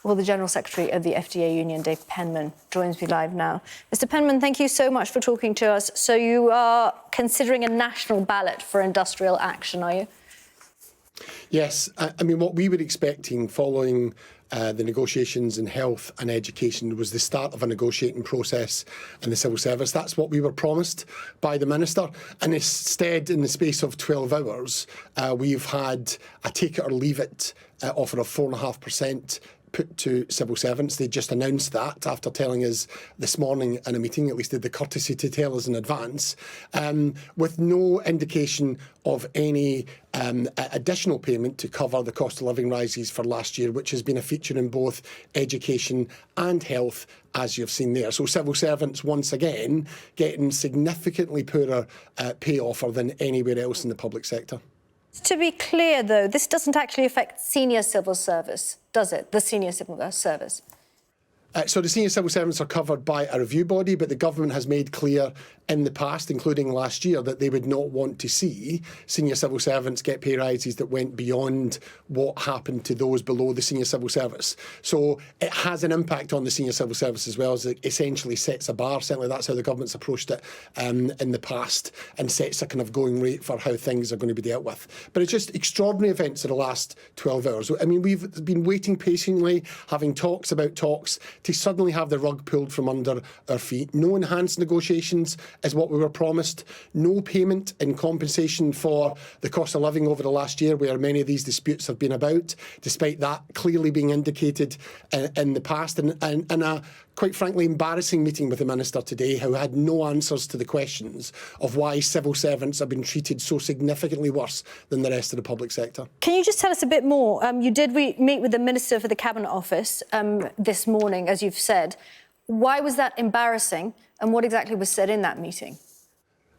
Well, the General Secretary of the FDA Union, Penman, joins me live now. Mr. Penman, thank you so much for talking to us. So you are considering a national ballot for industrial action, are you? Yes. I mean, what we were expecting following the negotiations in health and education was the start of a negotiating process in the civil service. That's what we were promised by the Minister. And instead, in the space of 12 hours, we've had a take it or leave it offer of 4.5% put to civil servants. They just announced that after telling us this morning in a meeting, at least did the courtesy to tell us in advance, with no indication of any additional payment to cover the cost of living rises for last year, which has been a feature in both education and health, as you've seen there. So civil servants, once again, getting significantly poorer pay offer than anywhere else in the public sector. To be clear, though, this doesn't actually affect senior civil service, does it? The senior civil service? So the senior civil servants are covered by a review body, but the government has made clear in the past, including last year, that they would not want to see senior civil servants get pay rises that went beyond what happened to those below the senior civil service. So it has an impact on the senior civil service as well, as it essentially sets a bar. Certainly that's how the government's approached it in the past, and sets a kind of going rate for how things are going to be dealt with. But it's just extraordinary events of the last 12 hours. I mean, we've been waiting patiently, having talks about talks, to suddenly have the rug pulled from under our feet. No enhanced negotiations is what we were promised. No payment in compensation for the cost of living over the last year, where many of these disputes have been about, despite that clearly being indicated in the past. And a quite frankly embarrassing meeting with the Minister today, who had no answers to the questions of why civil servants have been treated so significantly worse than the rest of the public sector. Can you just tell us a bit more? You did meet with the Minister for the Cabinet Office this morning, as you've said. Why was that embarrassing, and what exactly was said in that meeting?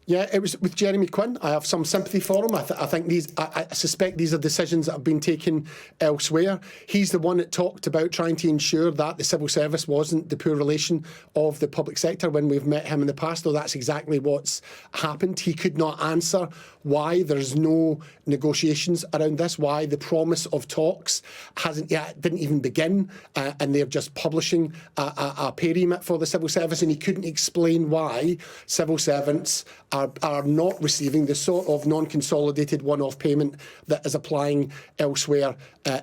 Yeah, it was with Jeremy Quinn. I have some sympathy for him. I think I suspect these are decisions that have been taken elsewhere. He's the one that talked about trying to ensure that the civil service wasn't the poor relation of the public sector when we've met him in the past, though that's exactly what's happened. He could not answer why there's no negotiations around this, why the promise of talks didn't even begin, and they're just publishing a pay remit for the civil service, and he couldn't explain why civil servants are not receiving the sort of non-consolidated one-off payment that is applying elsewhere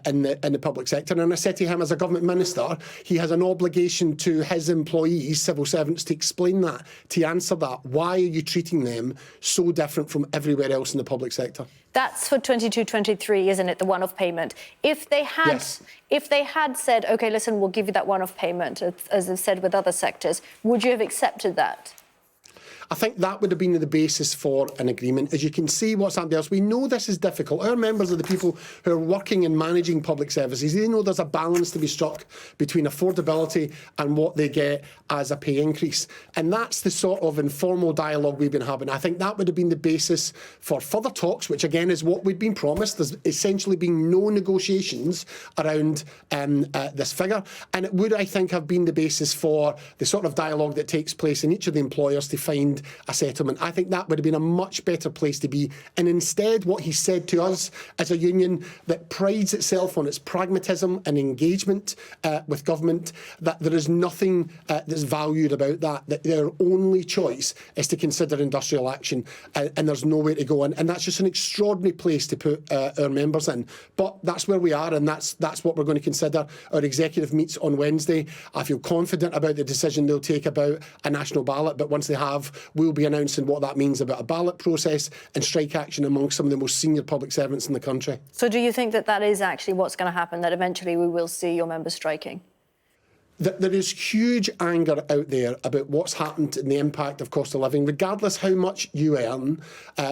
in the public sector. And I said to him, as a government minister, he has an obligation to his employees, civil servants, to explain that, to answer that. Why are you treating them so different from everywhere else in the public sector? That's for 22-23, isn't it, the one-off payment? If they had, yes. If they had said, OK, listen, we'll give you that one-off payment, as they've said with other sectors, would you have accepted that? I think that would have been the basis for an agreement. As you can see what's happened else, we know this is difficult. Our members are the people who are working and managing public services. They know there's a balance to be struck between affordability and what they get as a pay increase. And that's the sort of informal dialogue we've been having. I think that would have been the basis for further talks, which again is what we'd been promised. There's essentially been no negotiations around this figure. And it would, I think, have been the basis for the sort of dialogue that takes place in each of the employers to find a settlement. I think that would have been a much better place to be. And instead, what he said to us as a union that prides itself on its pragmatism and engagement with government, that there is nothing that's valued about that their only choice is to consider industrial action, and there's nowhere to go. And that's just an extraordinary place to put our members in. But that's where we are, and that's what we're going to consider. Our executive meets on Wednesday. I feel confident about the decision they'll take about a national ballot, but once they have, we'll be announcing what that means about a ballot process and strike action among some of the most senior public servants in the country. So do you think that that is actually what's going to happen, that eventually we will see your members striking? There is huge anger out there about what's happened and the impact of cost of living, regardless how much you earn.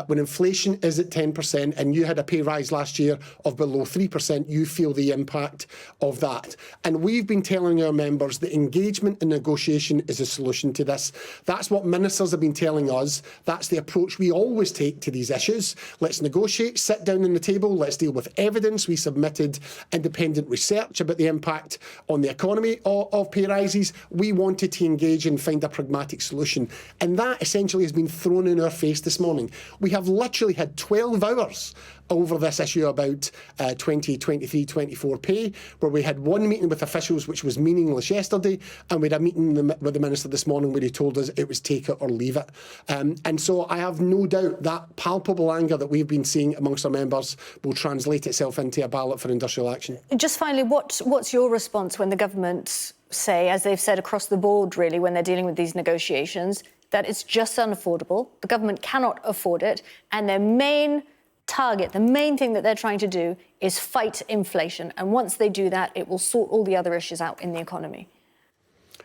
When inflation is at 10% and you had a pay rise last year of below 3%, you feel the impact of that. And we've been telling our members that engagement and negotiation is a solution to this. That's what ministers have been telling us. That's the approach we always take to these issues. Let's negotiate, sit down on the table, let's deal with evidence. We submitted independent research about the impact on the economy of pay rises. We wanted to engage and find a pragmatic solution. And that essentially has been thrown in our face this morning. We have literally had 12 hours over this issue about 2023-24 pay, where we had one meeting with officials which was meaningless yesterday, and we had a meeting with the Minister this morning where he told us it was take it or leave it. And so I have no doubt that palpable anger that we've been seeing amongst our members will translate itself into a ballot for industrial action. Just finally, what's your response when the government say, as they've said across the board really when they're dealing with these negotiations, that it's just unaffordable, the government cannot afford it, and their main target, the main thing that they're trying to do is fight inflation, and once they do that, it will sort all the other issues out in the economy?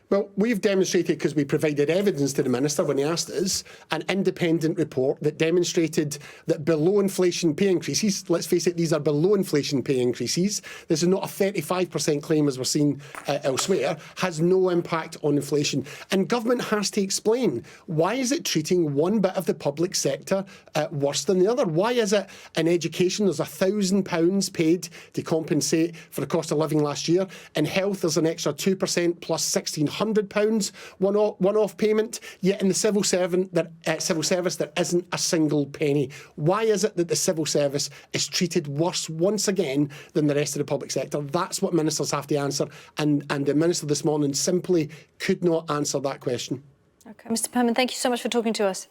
Well, we've demonstrated, because we provided evidence to the Minister when he asked us, an independent report that demonstrated that below inflation pay increases, let's face it, these are below inflation pay increases, this is not a 35% claim as we're seeing elsewhere, has no impact on inflation. And government has to explain, why is it treating one bit of the public sector worse than the other? Why is it in education there's £1,000 paid to compensate for the cost of living last year? In health there's an extra 2% plus £1,600 one-off payment, yet in the civil service there isn't a single penny. Why is it that the civil service is treated worse once again than the rest of the public sector? That's what ministers have to answer, and the Minister this morning simply could not answer that question. OK, Mr Penman, thank you so much for talking to us.